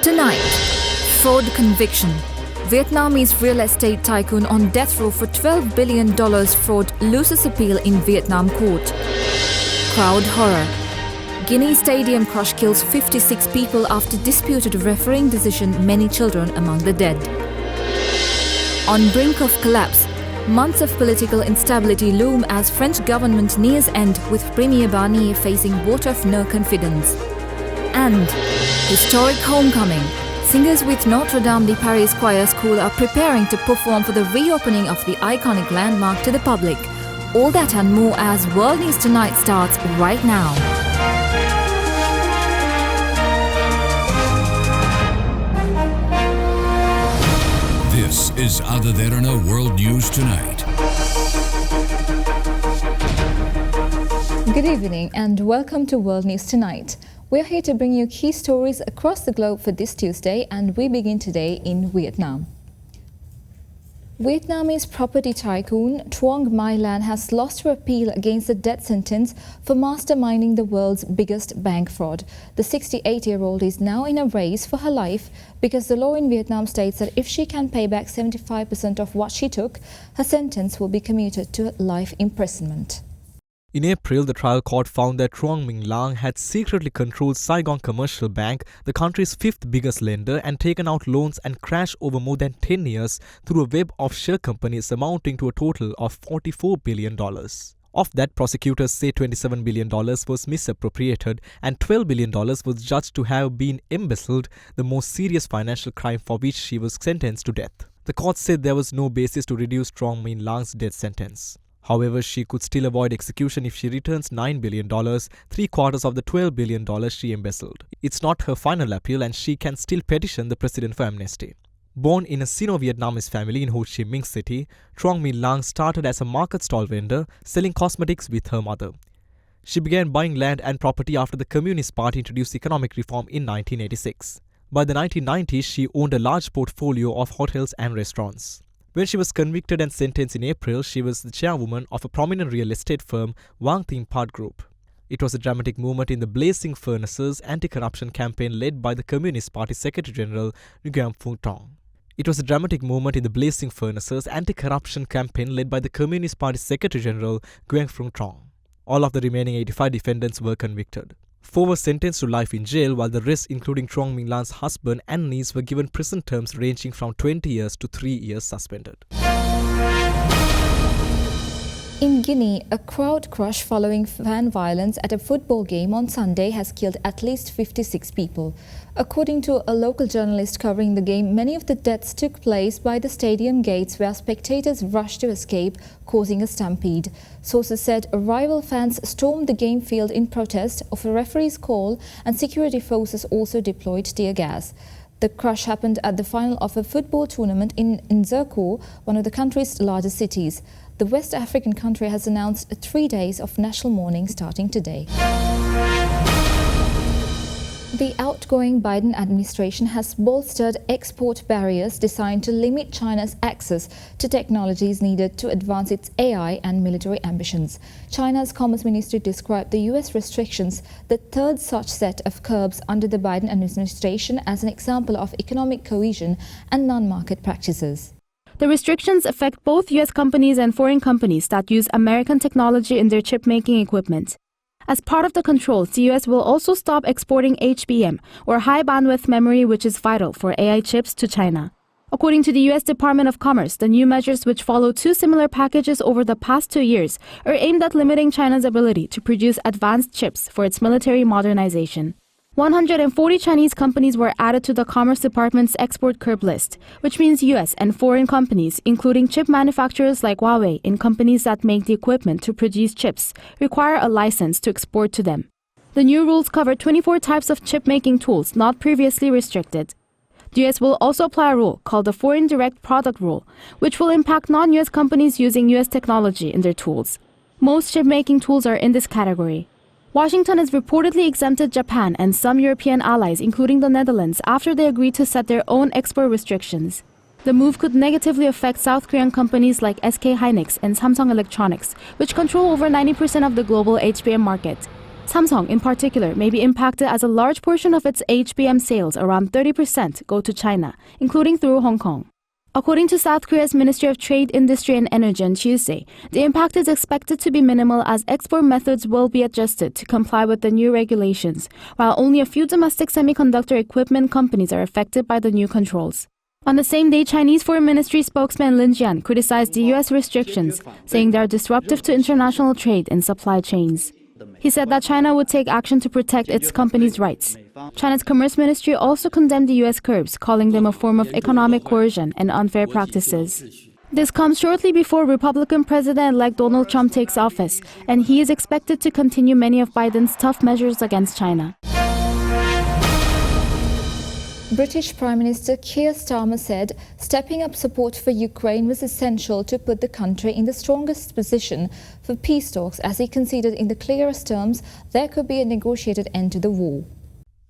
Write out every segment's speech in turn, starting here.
Tonight, fraud conviction. Vietnamese real estate tycoon on death row for $12 billion fraud loses appeal in Vietnam court. Crowd horror. Guinea stadium crush kills 56 people after disputed refereeing decision, many children among the dead. On brink of collapse. Months of political instability loom as French government nears end with Premier Barnier facing vote of no confidence. And historic homecoming. Singers with Notre Dame de Paris Choir School are preparing to perform for the reopening of the iconic landmark to the public. All that and more as World News Tonight starts right now. This is Derana World News Tonight. Good evening and welcome to World News Tonight. We're here to bring you key stories across the globe for this Tuesday, and we begin today in Vietnam. Vietnamese property tycoon Truong My Lan has lost her appeal against the death sentence for masterminding the world's biggest bank fraud. The 68-year-old is now in a race for her life because the law in Vietnam states that if she can pay back 75% of what she took, her sentence will be commuted to life imprisonment. In April, the trial court found that Truong My Lan had secretly controlled Saigon Commercial Bank, the country's fifth biggest lender, and taken out loans and crashed over more than 10 years through a web of shell companies amounting to a total of $44 billion. Of that, prosecutors say $27 billion was misappropriated and $12 billion was judged to have been embezzled, the most serious financial crime for which she was sentenced to death. The court said there was no basis to reduce Truong My Lan's death sentence. However, she could still avoid execution if she returns $9 billion, 3/4 of the $12 billion she embezzled. It's not her final appeal and she can still petition the president for amnesty. Born in a Sino-Vietnamese family in Ho Chi Minh City, Truong My Lan started as a market stall vendor, selling cosmetics with her mother. She began buying land and property after the Communist Party introduced economic reform in 1986. By the 1990s, she owned a large portfolio of hotels and restaurants. When she was convicted and sentenced in April, she was the chairwoman of a prominent real estate firm, Wang Thiem Part Group. It was a dramatic moment in the Blazing Furnaces anti-corruption campaign led by the Communist Party Secretary General Nguyen Phu Trong. It was a dramatic moment in the Blazing Furnaces anti-corruption campaign led by the Communist Party Secretary General Nguyen Phu Trong. All of the remaining 85 defendants were convicted. 4 were sentenced to life in jail, while the rest, including Truong My Lan's husband and niece, were given prison terms ranging from 20 years to 3 years suspended. In Guinea, a crowd crush following fan violence at a football game on Sunday has killed at least 56 people. According to a local journalist covering the game, many of the deaths took place by the stadium gates where spectators rushed to escape, causing a stampede. Sources said rival fans stormed the game field in protest of a referee's call, and security forces also deployed tear gas. The crush happened at the final of a football tournament in Nzerco, one of the country's largest cities. The West African country has announced 3 days of national mourning starting today. The outgoing Biden administration has bolstered export barriers designed to limit China's access to technologies needed to advance its AI and military ambitions. China's Commerce Ministry described the U.S. restrictions, the third such set of curbs under the Biden administration, as an example of economic cohesion and non-market practices. The restrictions affect both U.S. companies and foreign companies that use American technology in their chip-making equipment. As part of the controls, the U.S. will also stop exporting HBM, or high-bandwidth memory, which is vital for AI chips, to China. According to the U.S. Department of Commerce, the new measures, which follow 2 similar packages over the past 2 years, are aimed at limiting China's ability to produce advanced chips for its military modernization. 140 Chinese companies were added to the Commerce Department's export curb list, which means U.S. and foreign companies, including chip manufacturers like Huawei and companies that make the equipment to produce chips, require a license to export to them. The new rules cover 24 types of chip-making tools not previously restricted. The U.S. will also apply a rule called the Foreign Direct Product Rule, which will impact non-U.S. companies using U.S. technology in their tools. Most chip-making tools are in this category. Washington has reportedly exempted Japan and some European allies, including the Netherlands, after they agreed to set their own export restrictions. The move could negatively affect South Korean companies like SK Hynix and Samsung Electronics, which control over 90% of the global HBM market. Samsung, in particular, may be impacted as a large portion of its HBM sales, around 30%, go to China, including through Hong Kong. According to South Korea's Ministry of Trade, Industry and Energy on Tuesday, the impact is expected to be minimal as export methods will be adjusted to comply with the new regulations, while only a few domestic semiconductor equipment companies are affected by the new controls. On the same day, Chinese Foreign Ministry spokesman Lin Jian criticized the U.S. restrictions, saying they are disruptive to international trade and supply chains. He said that China would take action to protect its companies' rights. China's Commerce Ministry also condemned the U.S. curbs, calling them a form of economic coercion and unfair practices. This comes shortly before Republican President-elect Donald Trump takes office, and he is expected to continue many of Biden's tough measures against China. British Prime Minister Keir Starmer said stepping up support for Ukraine was essential to put the country in the strongest position for peace talks, as he conceded in the clearest terms there could be a negotiated end to the war.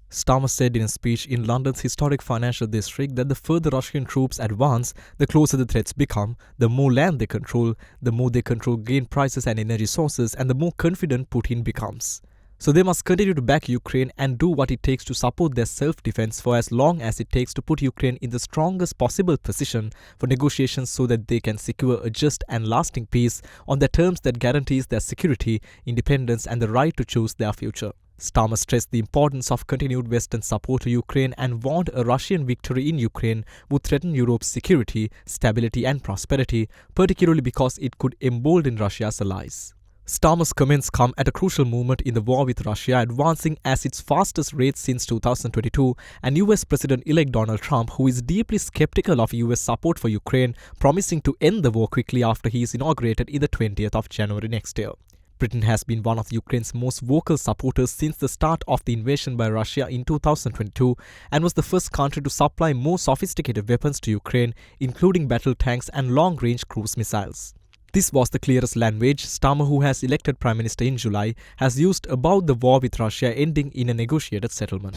Starmer said in a speech in London's historic financial district that the further Russian troops advance, the closer the threats become, the more land they control, the more they control grain prices and energy sources, and the more confident Putin becomes. So they must continue to back Ukraine and do what it takes to support their self-defense for as long as it takes to put Ukraine in the strongest possible position for negotiations so that they can secure a just and lasting peace on the terms that guarantees their security, independence and the right to choose their future. Starmer stressed the importance of continued Western support to Ukraine and warned a Russian victory in Ukraine would threaten Europe's security, stability and prosperity, particularly because it could embolden Russia's allies. Starmer's comments come at a crucial moment in the war with Russia advancing at its fastest rate since 2022, and US President-elect Donald Trump, who is deeply skeptical of US support for Ukraine, promising to end the war quickly after he is inaugurated in the 20th of January next year. Britain has been one of Ukraine's most vocal supporters since the start of the invasion by Russia in 2022 and was the first country to supply more sophisticated weapons to Ukraine, including battle tanks and long-range cruise missiles. This was the clearest language Starmer, who has elected Prime Minister in July, has used about the war with Russia ending in a negotiated settlement.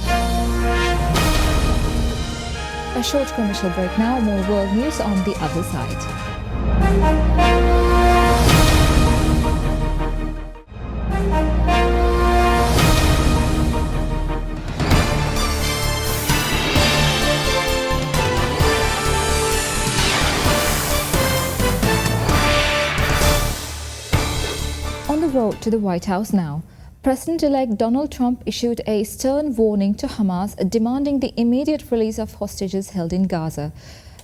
A short commercial break now, more world news on the other side. On the road to the White House now, President-elect Donald Trump issued a stern warning to Hamas, demanding the immediate release of hostages held in Gaza.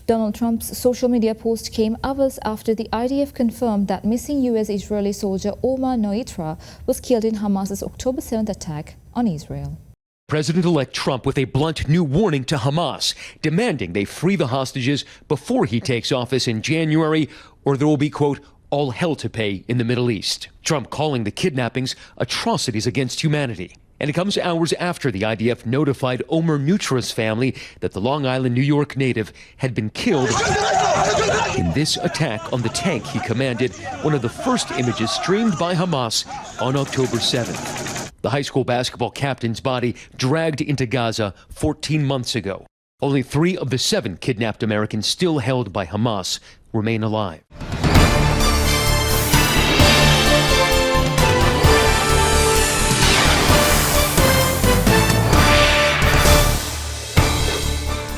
Donald Trump's social media post came hours after the IDF confirmed that missing US-Israeli soldier Omar Noitra was killed in Hamas's October 7th attack on Israel. President-elect Trump with a blunt new warning to Hamas, demanding they free the hostages before he takes office in January, or there will be, quote, all hell to pay in the Middle East. Trump calling the kidnappings atrocities against humanity. And it comes hours after the IDF notified Omar Neutra's family that the Long Island, New York native had been killed in this attack on the tank he commanded, one of the first images streamed by Hamas on October 7th. The high school basketball captain's body dragged into Gaza 14 months ago. Only 3 of the 7 kidnapped Americans still held by Hamas remain alive.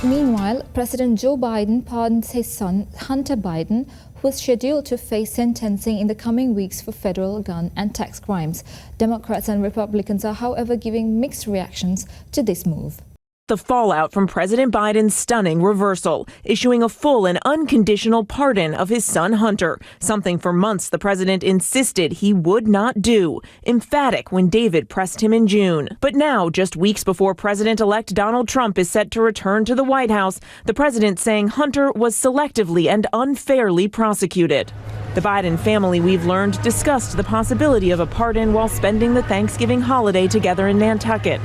Meanwhile, President Joe Biden pardons his son, Hunter Biden, who is scheduled to face sentencing in the coming weeks for federal gun and tax crimes. Democrats and Republicans are, however, giving mixed reactions to this move. The fallout from President Biden's stunning reversal, issuing a full and unconditional pardon of his son Hunter, something for months the president insisted he would not do, emphatic when David pressed him in June. But now, just weeks before President-elect Donald Trump is set to return to the White House, the president saying Hunter was selectively and unfairly prosecuted. The Biden family, we've learned, discussed the possibility of a pardon while spending the Thanksgiving holiday together in Nantucket.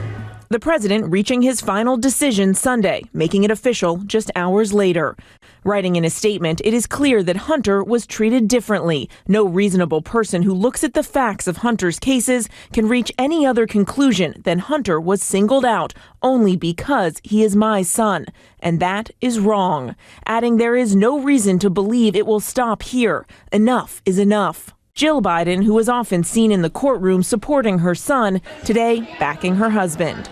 The president reaching his final decision Sunday, making it official just hours later. Writing in a statement, it is clear that Hunter was treated differently. No reasonable person who looks at the facts of Hunter's cases can reach any other conclusion than Hunter was singled out only because he is my son. And that is wrong. Adding there is no reason to believe it will stop here. Enough is enough. Jill Biden, who was often seen in the courtroom supporting her son, today backing her husband.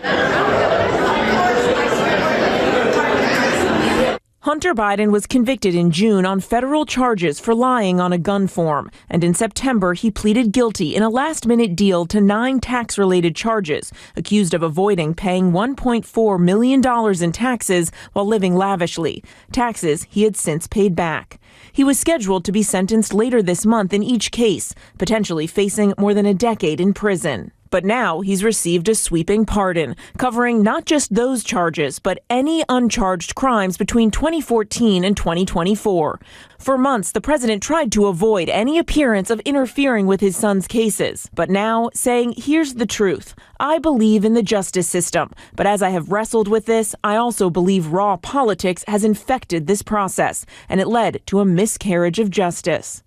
Hunter Biden was convicted in June on federal charges for lying on a gun form, and in September he pleaded guilty in a last-minute deal to 9 tax-related charges, accused of avoiding paying $1.4 million in taxes while living lavishly, taxes he had since paid back. He was scheduled to be sentenced later this month in each case, potentially facing more than a decade in prison. But now he's received a sweeping pardon, covering not just those charges, but any uncharged crimes between 2014 and 2024. For months, the president tried to avoid any appearance of interfering with his son's cases, but now saying, here's the truth. I believe in the justice system, but as I have wrestled with this, I also believe raw politics has infected this process, and it led to a miscarriage of justice.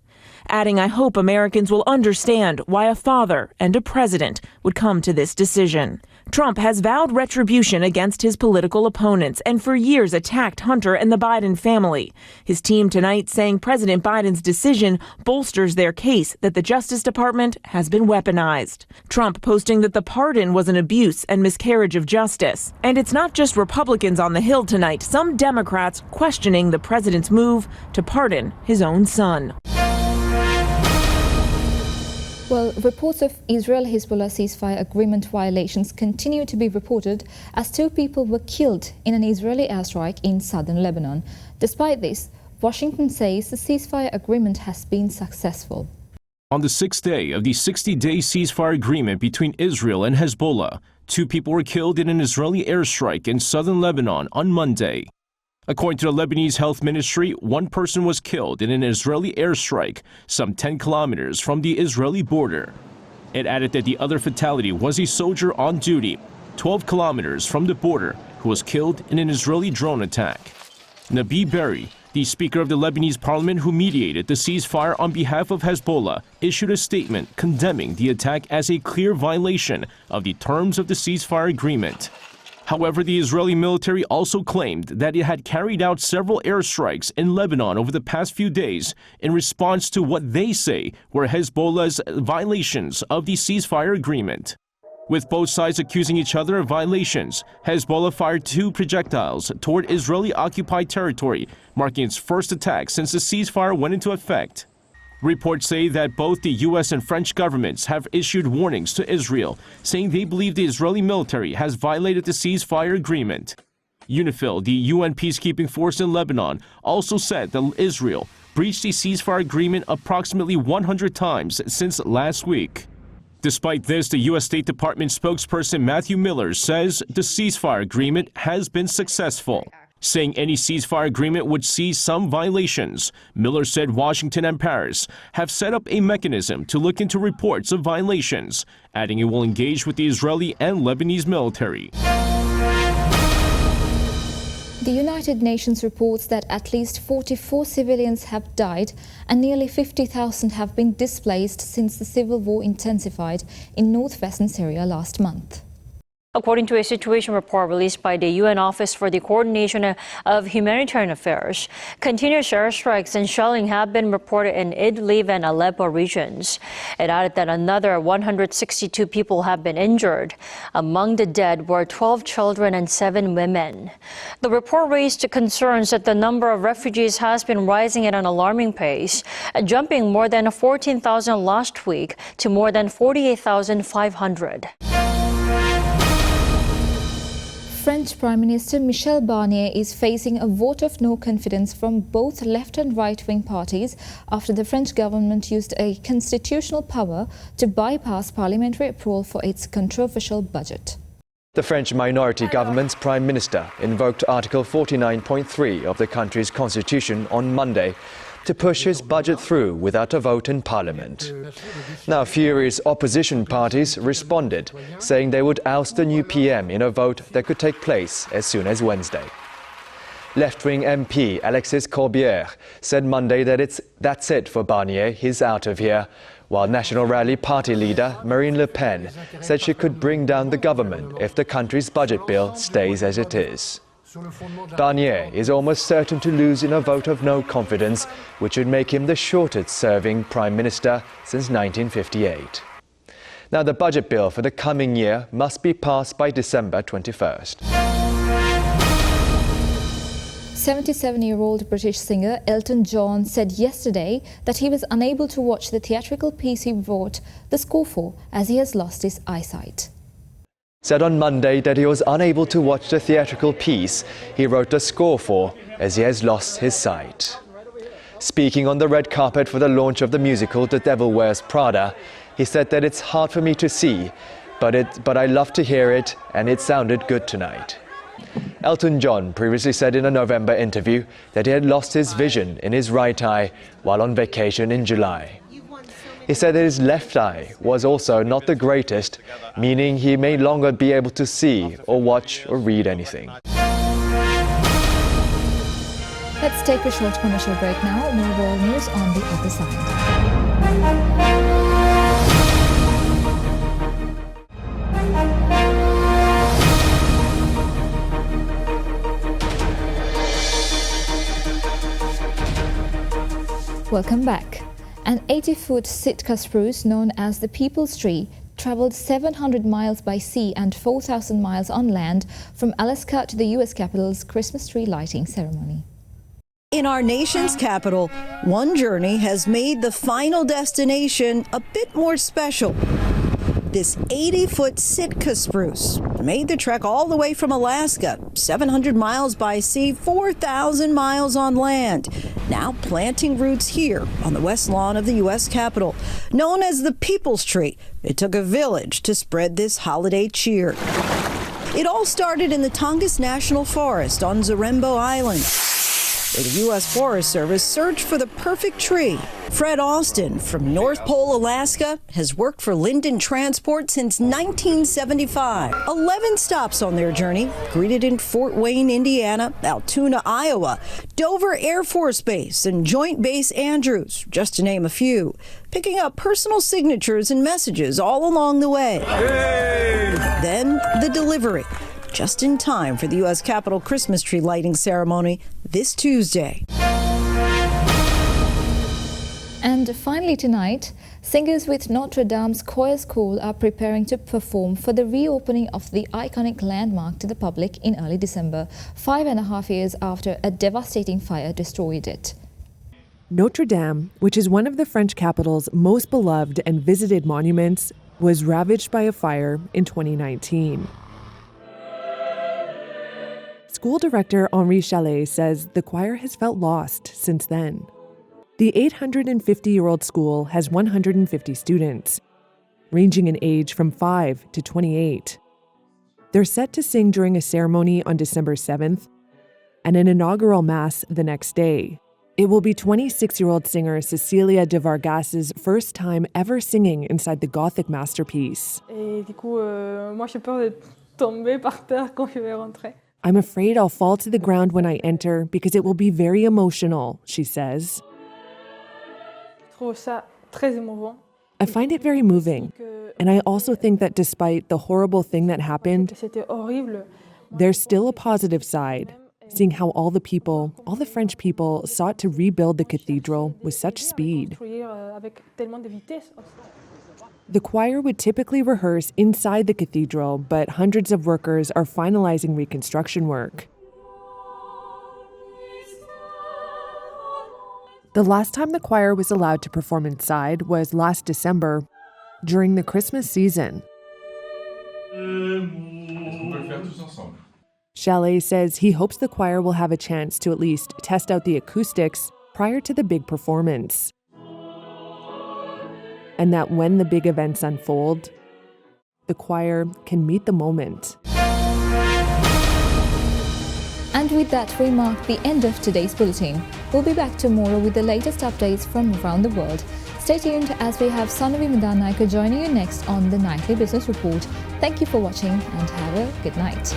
Adding, I hope Americans will understand why a father and a president would come to this decision. Trump has vowed retribution against his political opponents and for years attacked Hunter and the Biden family. His team tonight saying President Biden's decision bolsters their case that the Justice Department has been weaponized. Trump posting that the pardon was an abuse and miscarriage of justice. And it's not just Republicans on the Hill tonight, some Democrats questioning the president's move to pardon his own son. Well, reports of Israel-Hezbollah ceasefire agreement violations continue to be reported as 2 people were killed in an Israeli airstrike in southern Lebanon. Despite this, Washington says the ceasefire agreement has been successful. On the 6th day of the 60-day ceasefire agreement between Israel and Hezbollah, 2 people were killed in an Israeli airstrike in southern Lebanon on Monday. According to the Lebanese Health Ministry, 1 person was killed in an Israeli airstrike some 10 kilometers from the Israeli border. It added that the other fatality was a soldier on duty 12 kilometers from the border who was killed in an Israeli drone attack. Nabi Berri, the Speaker of the Lebanese Parliament who mediated the ceasefire on behalf of Hezbollah, issued a statement condemning the attack as a clear violation of the terms of the ceasefire agreement. However, the Israeli military also claimed that it had carried out several airstrikes in Lebanon over the past few days in response to what they say were Hezbollah's violations of the ceasefire agreement. With both sides accusing each other of violations, Hezbollah fired 2 projectiles toward Israeli-occupied territory, marking its first attack since the ceasefire went into effect. Reports say that both the U.S. and French governments have issued warnings to Israel, saying they believe the Israeli military has violated the ceasefire agreement. UNIFIL, the UN peacekeeping force in Lebanon, also said that Israel breached the ceasefire agreement approximately 100 times since last week. Despite this, the U.S. State Department spokesperson Matthew Miller says the ceasefire agreement has been successful. Saying any ceasefire agreement would see some violations, Miller said Washington and Paris have set up a mechanism to look into reports of violations, adding it will engage with the Israeli and Lebanese military. The United Nations reports that at least 44 civilians have died and nearly 50,000 have been displaced since the civil war intensified in northwestern Syria last month. According to a situation report released by the UN Office for the Coordination of Humanitarian Affairs, continuous airstrikes and shelling have been reported in Idlib and Aleppo regions. It added that another 162 people have been injured. Among the dead were 12 children and 7 women. The report raised concerns that the number of refugees has been rising at an alarming pace, jumping more than 14,000 last week to more than 48,500. French Prime Minister Michel Barnier is facing a vote of no confidence from both left and right-wing parties after the French government used a constitutional power to bypass parliamentary approval for its controversial budget. The French minority government's Prime Minister invoked Article 49.3 of the country's constitution on Monday to push his budget through without a vote in Parliament. Now, furious opposition parties responded, saying they would oust the new PM in a vote that could take place as soon as Wednesday. Left-wing MP Alexis Corbière said Monday that that's it for Barnier, he's out of here, while National Rally Party leader Marine Le Pen said she could bring down the government if the country's budget bill stays as it is. Barnier is almost certain to lose in a vote of no confidence, which would make him the shortest-serving Prime Minister since 1958. Now, the budget bill for the coming year must be passed by December 21st. 77-year-old British singer Elton John said yesterday that he was unable to watch the theatrical piece he wrote the score for as he has lost his eyesight. Said on Monday that he was unable to watch the theatrical piece he wrote the score for as he has lost his sight. Speaking on the red carpet for the launch of the musical The Devil Wears Prada, he said that it's hard for me to see, but I love to hear it and it sounded good tonight. Elton John previously said in a November interview that he had lost his vision in his right eye while on vacation in July. He said that his left eye was also not the greatest, meaning he may no longer be able to see or watch or read anything. Let's take a short commercial break now. More world news on the other side. Welcome back. An 80-foot Sitka spruce known as the People's Tree traveled 700 miles by sea and 4,000 miles on land from Alaska to the U.S. Capitol's Christmas tree lighting ceremony. In our nation's capital, one journey has made the final destination a bit more special. This 80-foot Sitka spruce made the trek all the way from Alaska, 700 miles by sea, 4,000 miles on land, now planting roots here on the west lawn of the U.S. Capitol. Known as the People's Tree, it took a village to spread this holiday cheer. It all started in the Tongass National Forest on Zarembo Island, where the U.S. Forest Service searched for the perfect tree. Fred Austin from North Pole, Alaska, has worked for Linden Transport since 1975. 11 stops on their journey, greeted in Fort Wayne, Indiana, Altoona, Iowa, Dover Air Force Base, and Joint Base Andrews, just to name a few, picking up personal signatures and messages all along the way. Hey! Then the delivery, just in time for the U.S. Capitol Christmas tree lighting ceremony this Tuesday. And finally tonight, singers with Notre Dame's choir school are preparing to perform for the reopening of the iconic landmark to the public in early December, 5.5 years after a devastating fire destroyed it. Notre Dame, which is one of the French capital's most beloved and visited monuments, was ravaged by a fire in 2019. School director Henri Chalet says the choir has felt lost since then. The 850-year-old school has 150 students, ranging in age from 5 to 28. They're set to sing during a ceremony on December 7th and an inaugural mass the next day. It will be 26-year-old singer Cecilia de Vargas's first time ever singing inside the Gothic masterpiece. I'm afraid I'll fall to the ground when I enter because it will be very emotional, she says. I find it very moving, and I also think that despite the horrible thing that happened, there's still a positive side, seeing how all the French people sought to rebuild the cathedral with such speed. The choir would typically rehearse inside the cathedral, but hundreds of workers are finalizing reconstruction work. The last time the choir was allowed to perform inside was last December, during the Christmas season. Chalet says he hopes the choir will have a chance to at least test out the acoustics prior to the big performance. And that when the big events unfold, the choir can meet the moment. And with that, we mark the end of today's bulletin. We'll be back tomorrow with the latest updates from around the world. Stay tuned as we have Sanavi Midanaika joining you next on the Nightly Business Report. Thank you for watching and have a good night.